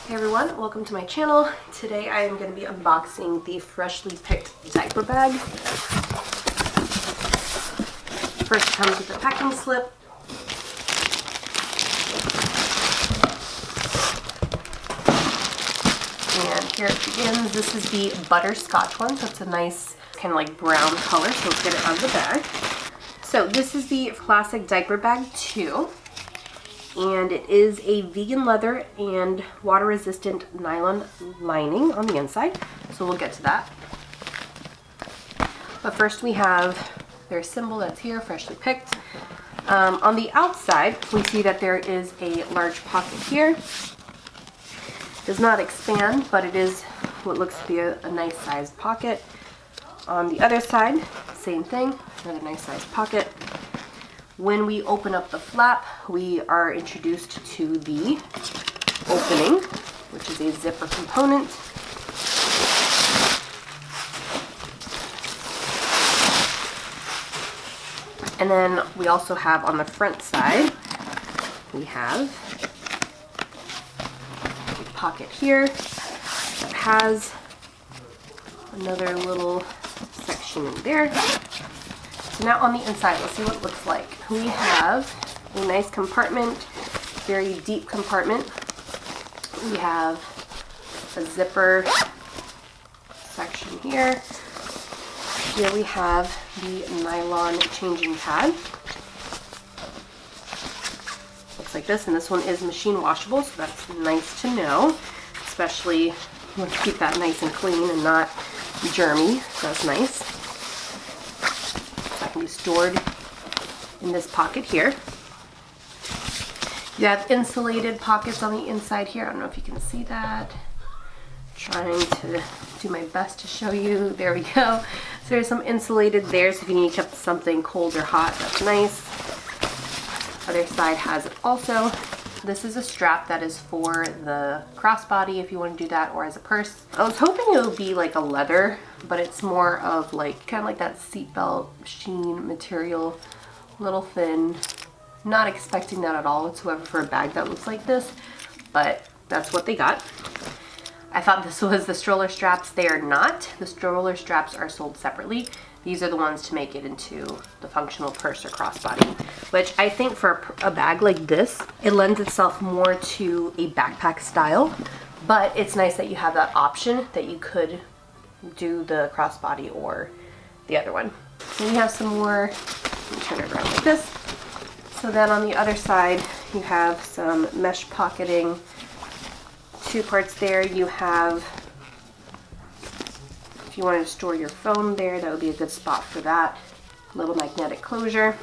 Hey everyone, welcome to my channel. Today I am going to be unboxing the freshly picked diaper bag. First it comes with a packing slip. And here it begins. This is the butterscotch one, so it's a nice kind of like brown color, so let's get it out of the bag. So this is the classic diaper bag 2. And it is a vegan leather and water resistant nylon lining on the inside, so we'll get to that. But first we have their symbol that's here, freshly picked. On the outside we see that there is a large pocket here. Does not expand, but it is what looks to be a nice sized pocket. On the other side, same thing, another nice sized pocket. When we open up the flap, we are introduced to the opening, which is a zipper component. And then we also have on the front side, we have a pocket here that has another little section in there. So now on the inside, let's see what it looks like. We have a nice compartment, very deep compartment. We have a zipper section here. Here we have the nylon changing pad. Looks like this, and this one is machine washable, so that's nice to know. Especially, you want to keep that nice and clean and not germy, so that's nice. Can be stored in this pocket here. You have insulated pockets on the inside here. I don't know if you can see that. Trying to do my best to show you. There we go. So there's some insulated there, so if you need to keep something cold or hot, that's nice. Other side has it also. This is a strap that is for the crossbody if you want to do that, or as a purse. I was hoping it would be like a leather, but it's more of like kind of like that seatbelt sheen material, a little thin. Not expecting that at all whatsoever for a bag that looks like this, but that's what they got. I thought this was the stroller straps. They are not. The stroller straps are sold separately. These are the ones to make it into the functional purse or crossbody, which I think for a bag like this, it lends itself more to a backpack style, but it's nice that you have that option that you could do the crossbody or the other one. So we have some more, let me turn it around like this. So then on the other side, you have some mesh pocketing, 2 parts there. You have, if you wanted to store your phone there, that would be a good spot for that. Little magnetic closure.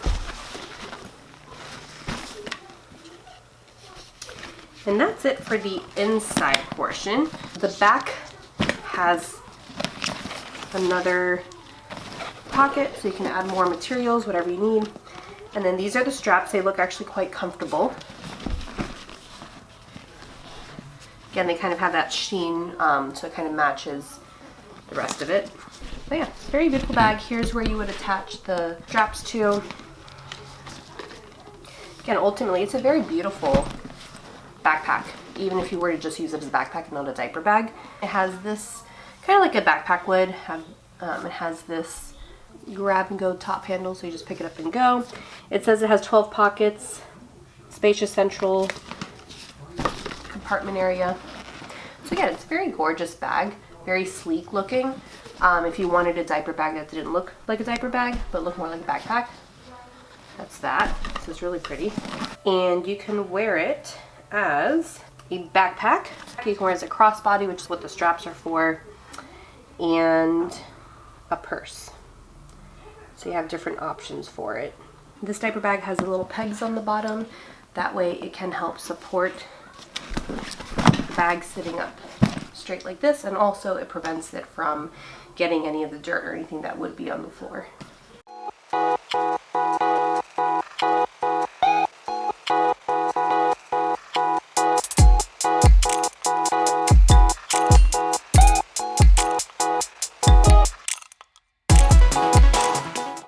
And that's it for the inside portion. The back has another pocket, so you can add more materials, whatever you need. And then these are the straps. They look actually quite comfortable. Again, they kind of have that sheen, so it kind of matches the rest of it. But yeah, very beautiful bag. Here's where you would attach the straps to. Again, ultimately, it's a very beautiful backpack, even if you were to just use it as a backpack and not a diaper bag. It has this, kind of like a backpack would have, it has this grab and go top handle, so you just pick it up and go. It says it has 12 pockets, spacious central compartment area. So again, it's a very gorgeous bag, very sleek looking. If you wanted a diaper bag that didn't look like a diaper bag, but looked more like a backpack, that's that. So it's really pretty. And you can wear it as a backpack. You can wear it as a crossbody, which is what the straps are for, and a purse. So you have different options for it. This diaper bag has the little pegs on the bottom. That way it can help support the bag sitting up straight like this, and also it prevents it from getting any of the dirt or anything that would be on the floor.